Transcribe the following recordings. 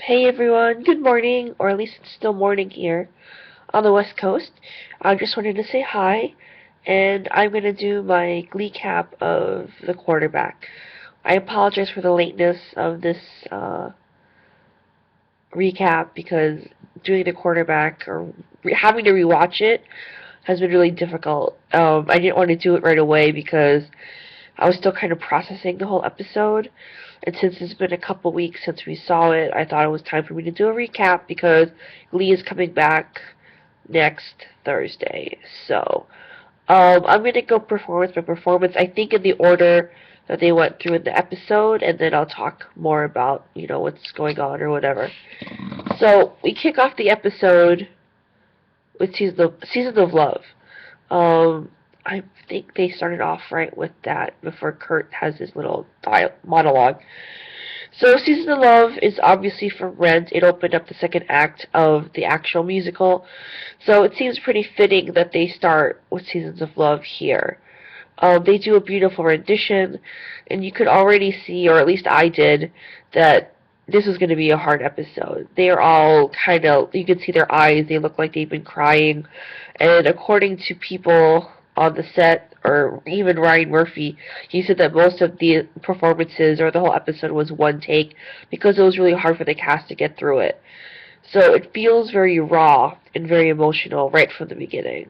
Hey everyone, good morning, or at least it's still morning here on the West Coast. I just wanted to say hi, and I'm going to do my Glee cap of the quarterback. I apologize for the lateness of this uh, recap because doing the quarterback or having to rewatch it has been really difficult. I didn't want to do it right away because I was still kind of processing the whole episode. And since it's been a couple weeks since we saw it, I thought it was time for me to do a recap because Glee is coming back next Thursday. So, I'm going to go performance by performance, I think in the order that they went through in the episode, and then I'll talk more about, what's going on or whatever. So, we kick off the episode with Season of Love. Um, I think they started off right with that before Kurt has his little monologue. So, Season of Love is obviously from Rent. It opened up the second act of the actual musical. So, it seems pretty fitting that they start with Seasons of Love here. They do a beautiful rendition, and you could already see, or at least I did, that this was going to be a hard episode. They are all kind of, you can see their eyes, they look like they've been crying. And according to people on the set, or even Ryan Murphy, he said that most of the performances, or the whole episode, was one take because it was really hard for the cast to get through it. So it feels very raw and very emotional right from the beginning.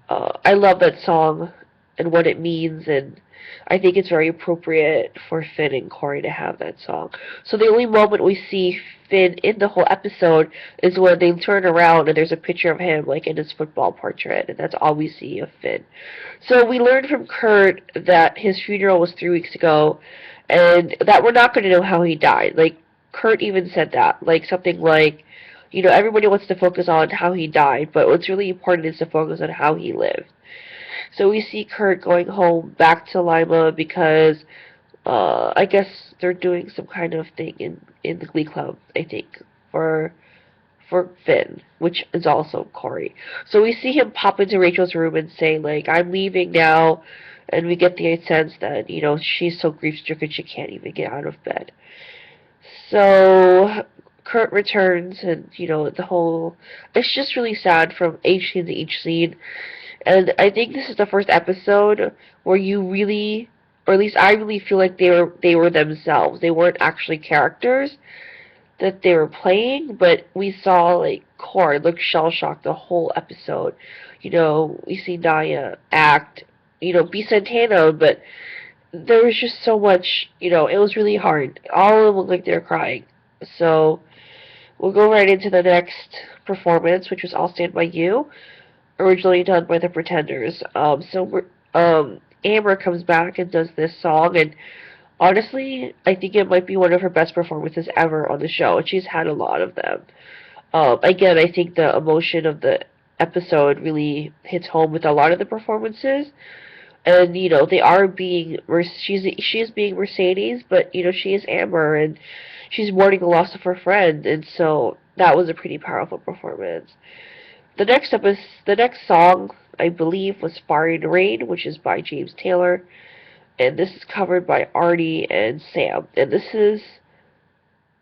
I love that song and what it means, and I think it's very appropriate for Finn and Corey to have that song. So the only moment we see Finn in the whole episode is when they turn around and there's a picture of him like in his football portrait, and that's all we see of Finn. So we learned from Kurt that his funeral was 3 weeks ago, and that we're not going to know how he died. Like Kurt even said that, like something like, everybody wants to focus on how he died, but what's really important is to focus on how he lived. So we see Kurt going home back to Lima because I guess they're doing some kind of thing in the Glee Club, I think, for Finn, which is also Corey. So we see him pop into Rachel's room and say, like, I'm leaving now, and we get the sense that, she's so grief-stricken she can't even get out of bed. So Kurt returns, and, the whole... It's just really sad from each scene to each scene. And I think this is the first episode where you really, or at least I really feel like they were themselves. They weren't actually characters that they were playing, but we saw like Corey look shell shocked the whole episode. We see Naya act, be Santana, but there was just so much, it was really hard. All of them looked like they were crying. So we'll go right into the next performance, which was I'll Stand By You, originally done by the Pretenders. Amber comes back and does this song, and honestly, I think it might be one of her best performances ever on the show, and she's had a lot of them. Again, I think the emotion of the episode really hits home with a lot of the performances, and they are being she is being Mercedes, but she is Amber, and she's mourning the loss of her friend, and so that was a pretty powerful performance. The next song, I believe, was "Fire and Rain," which is by James Taylor, and this is covered by Artie and Sam. And this is,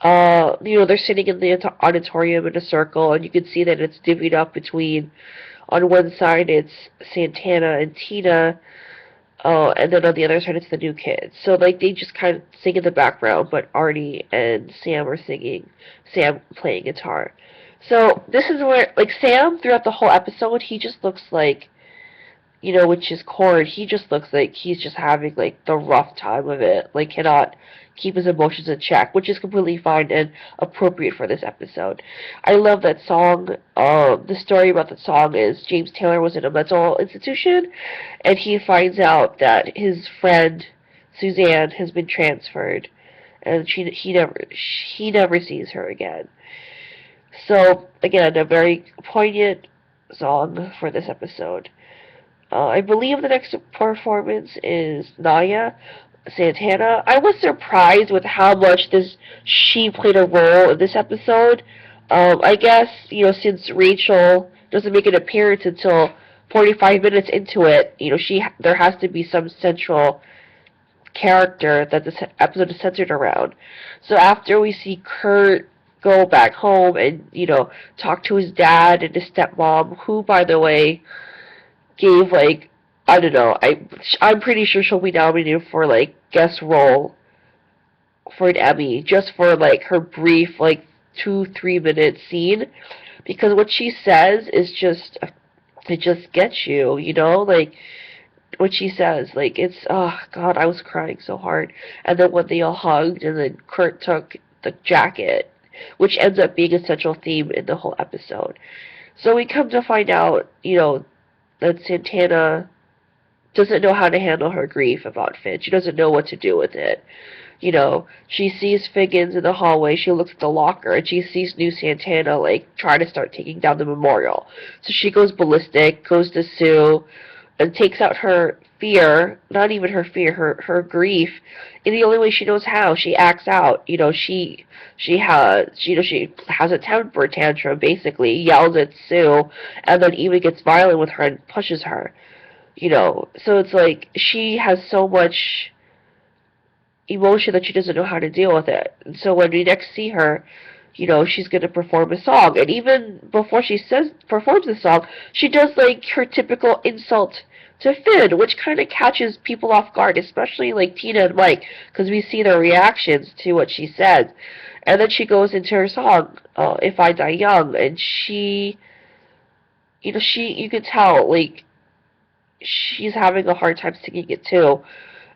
they're sitting in the auditorium in a circle, and you can see that it's divvied up between, on one side it's Santana and Tina, and then on the other side it's the new kids. So like they just kind of sing in the background, but Artie and Sam are singing, Sam playing guitar. So this is where, like, Sam, throughout the whole episode, he just looks like, which is Cord, he just looks like he's just having, like, the rough time of it. Like, cannot keep his emotions in check, which is completely fine and appropriate for this episode. I love that song. The story about the song is James Taylor was in a mental institution, and he finds out that his friend, Suzanne, has been transferred, and he never sees her again. So, again, a very poignant song for this episode. I believe the next performance is Naya Santana. I was surprised with how much she played a role in this episode. I guess, since Rachel doesn't make an appearance until 45 minutes into it, there has to be some central character that this episode is centered around. So after we see Kurt go back home and, talk to his dad and his stepmom, who, by the way, gave, like, I don't know, I'm pretty sure she'll be nominated for, like, guest role for an Emmy, just for, like, her brief, like, 2-3 minute scene, because what she says is just, it just gets you, like, what she says, like, it's, oh god, I was crying so hard. And then when they all hugged, and then Kurt took the jacket, which ends up being a central theme in the whole episode. So we come to find out, that Santana doesn't know how to handle her grief about Finn. She doesn't know what to do with it. She sees Figgins in the hallway, she looks at the locker, and she sees new Santana, like, trying to start taking down the memorial. So she goes ballistic, goes to Sue, and takes out her fear, not even her fear, her grief, in the only way she knows how. She acts out. She has a temper tantrum, basically, yells at Sue, and then even gets violent with her and pushes her. So it's like she has so much emotion that she doesn't know how to deal with it. And so when we next see her, she's going to perform a song. And even before she performs the song, she does, like, her typical insult to Finn, which kind of catches people off guard, especially, like, Tina and Mike, because we see their reactions to what she says. And then she goes into her song, If I Die Young, and you could tell, like, she's having a hard time singing it too.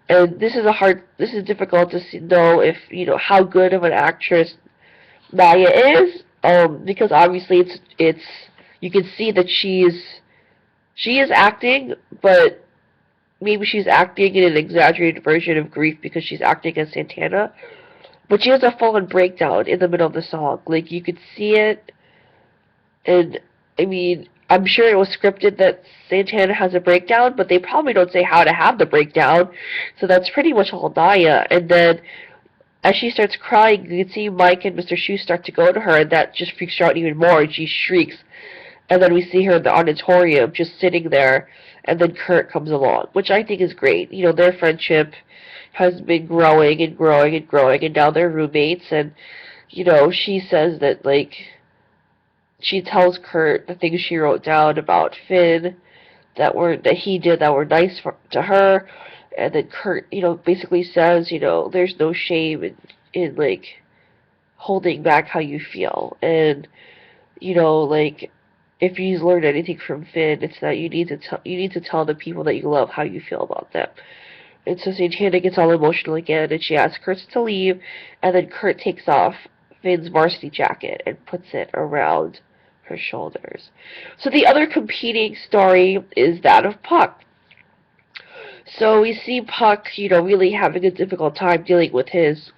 And this is difficult to know if, how good of an actress Maya is, because obviously it's you can see that she is acting, but maybe she's acting in an exaggerated version of grief because she's acting as Santana. But she has a full-on breakdown in the middle of the song. Like, you could see it, and, I mean, I'm sure it was scripted that Santana has a breakdown, but they probably don't say how to have the breakdown, so that's pretty much all Naya. And then, as she starts crying, you can see Mike and Mr. Shu start to go to her, and that just freaks her out even more, and she shrieks. And then we see her in the auditorium, just sitting there, and then Kurt comes along, which I think is great. Their friendship has been growing and growing and growing, and now they're roommates, and, she says that, like, she tells Kurt the things she wrote down about Finn that he did that were nice to her, and then Kurt, basically says, there's no shame in like holding back how you feel, and like, if you've learned anything from Finn, it's that you need to tell the people that you love how you feel about them. And so Santana gets all emotional again, and she asks Kurt to leave, and then Kurt takes off Finn's varsity jacket and puts it around her shoulders. So the other competing story is that of Puck. So we see Puck, really having a difficult time dealing with his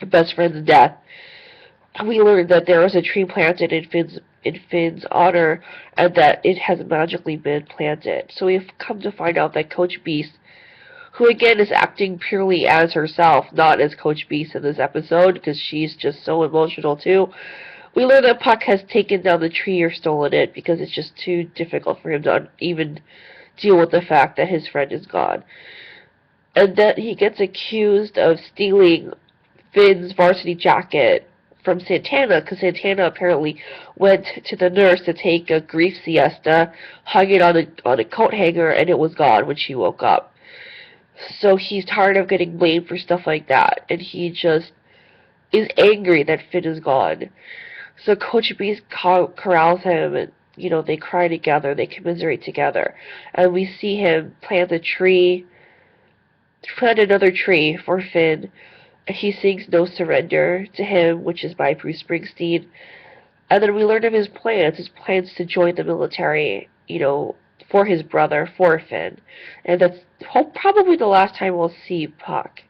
best friend's death. We learned that there was a tree planted in Finn's honor, and that it has magically been planted. So we've come to find out that Coach Beast, who again is acting purely as herself, not as Coach Beast in this episode, because she's just so emotional too. We learn that Puck has taken down the tree or stolen it because it's just too difficult for him to even deal with the fact that his friend is gone. And that he gets accused of stealing Finn's varsity jacket from Santana, because Santana apparently went to the nurse to take a grief siesta, hung it on a coat hanger, and it was gone when she woke up. So he's tired of getting blamed for stuff like that, and he just is angry that Finn is gone. So Coach Beast corrals him, and, they cry together, they commiserate together. And we see him plant another tree for Finn. He sings No Surrender to him, which is by Bruce Springsteen. And then we learn of his plans to join the military, for his brother, for Finn. And that's probably the last time we'll see Puck.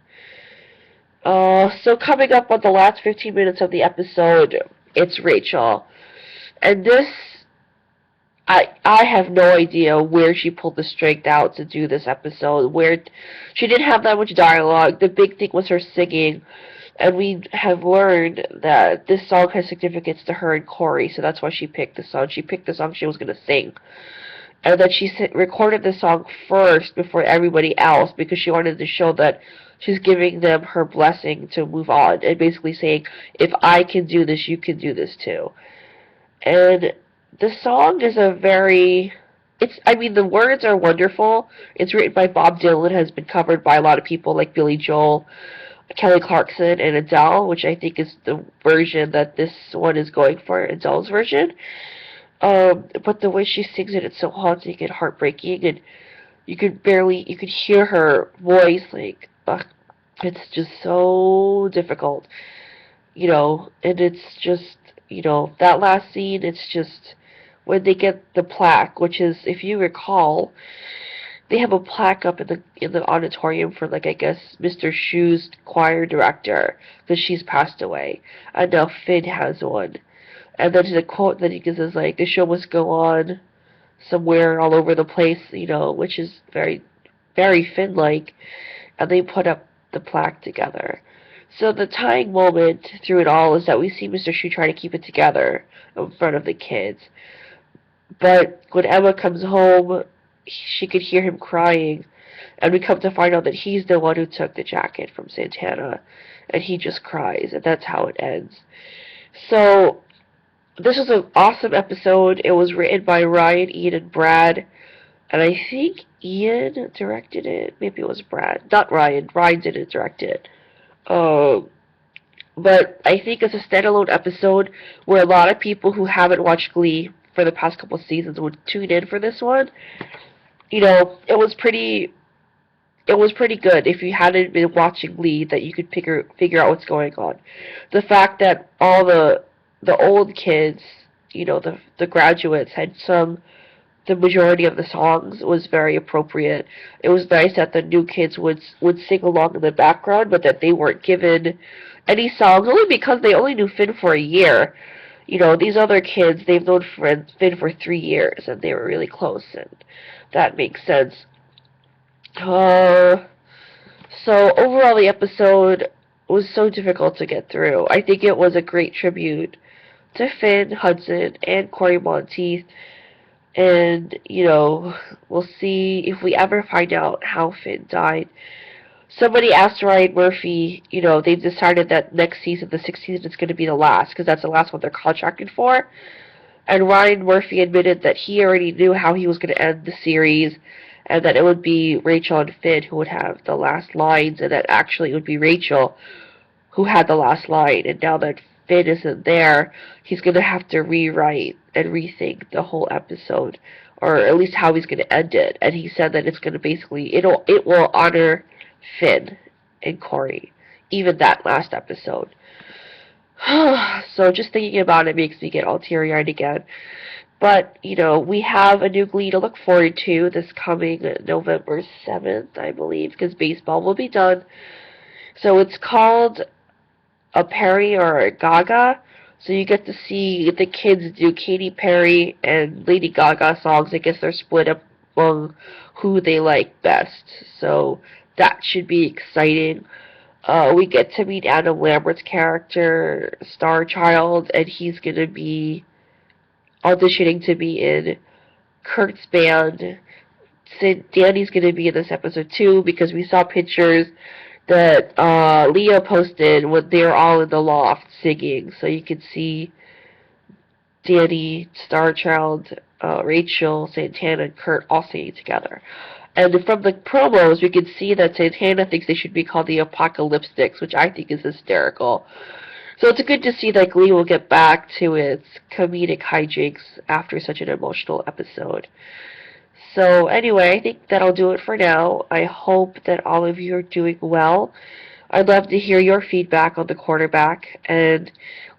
So coming up on the last 15 minutes of the episode, it's Rachel. And this, I have no idea where she pulled the strength out to do this episode, where she didn't have that much dialogue. The big thing was her singing, and we have learned that this song has significance to her and Corey, so that's why she picked the song. She picked the song she was going to sing. And that she recorded the song first before everybody else, because she wanted to show that she's giving them her blessing to move on, and basically saying, if I can do this, you can do this too. And the song is a very, I mean, the words are wonderful. It's written by Bob Dylan, has been covered by a lot of people like Billy Joel, Kelly Clarkson, and Adele, which I think is the version that this one is going for, Adele's version. But the way she sings it, it's so haunting and heartbreaking, and you could hear her voice, like, it's just so difficult, and it's just, that last scene, it's just, when they get the plaque, which is, if you recall, they have a plaque up in the auditorium for, like, I guess Mr. Shu's choir director, because she's passed away, and now Finn has one. And then the quote that he gives is like, the show must go on somewhere all over the place, which is very, very Finn-like, and they put up the plaque together. So the tying moment through it all is that we see Mr. Shu trying to keep it together in front of the kids. But when Emma comes home, she could hear him crying, and we come to find out that he's the one who took the jacket from Santana, and he just cries, and that's how it ends. So this was an awesome episode. It was written by Ryan, Ian, and Brad, and I think Ian directed it. Maybe it was Brad. Not Ryan. Ryan didn't direct it. But I think it's a standalone episode where a lot of people who haven't watched Glee for the past couple seasons would tune in for this one. It was pretty good if you hadn't been watching Glee, that you could figure out what's going on. The fact that all the old kids, the graduates, had sung the majority of the songs was very appropriate. It was nice that the new kids would sing along in the background, but that they weren't given any songs, only because they only knew Finn for a year. These other kids, they've known Finn for 3 years, and they were really close, and that makes sense. So overall, the episode was so difficult to get through. I think it was a great tribute to Finn Hudson and Corey Monteith. And, we'll see if we ever find out how Finn died. Somebody asked Ryan Murphy, they've decided that next season, the 6th season, is going to be the last, because that's the last one they're contracted for. And Ryan Murphy admitted that he already knew how he was going to end the series, and that it would be Rachel and Finn who would have the last lines, and that actually it would be Rachel who had the last line. And now that Finn isn't there, he's going to have to rewrite and rethink the whole episode, or at least how he's going to end it. And he said that it's going to basically, it will honor Finn and Corey, even that last episode. So just thinking about it makes me get all teary-eyed again. But, we have a new Glee to look forward to this coming November 7th, I believe, because baseball will be done. So it's called a Perry or a Gaga. So you get to see the kids do Katy Perry and Lady Gaga songs. I guess they're split up among who they like best. So that should be exciting. We get to meet Adam Lambert's character, Star Child, and he's going to be auditioning to be in Kurt's band. Danny's going to be in this episode too, because we saw pictures that Leah posted when they were all in the loft singing. So you could see Danny, Starchild, Rachel, Santana, and Kurt all singing together. And from the promos, we could see that Santana thinks they should be called the Apocalyptics, which I think is hysterical. So it's good to see that Glee will get back to its comedic hijinks after such an emotional episode. So anyway, I think that'll do it for now. I hope that all of you are doing well. I'd love to hear your feedback on the quarterback, and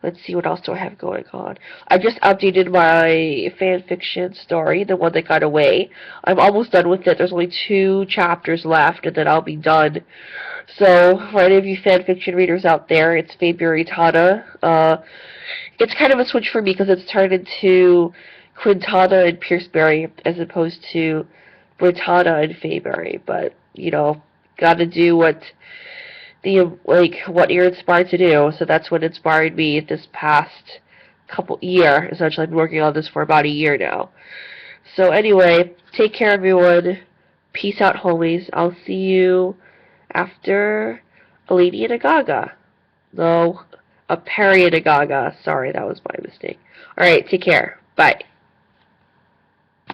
let's see what else do I have going on. I just updated my fan fiction story, the one that got away. I'm almost done with it. There's only 2 chapters left, and then I'll be done. So for any of you fan fiction readers out there, it's February Tana. It's kind of a switch for me because it's turned into Quintana and Pierceberry as opposed to Britannia and Fayberry. But, gotta do what you're inspired to do. So that's what inspired me this past year. Essentially, I've been working on this for about a year now. So anyway, take care, everyone. Peace out, homies. I'll see you after a lady and a gaga. No, a Perry and a gaga. Sorry, that was my mistake. Alright, take care. Bye.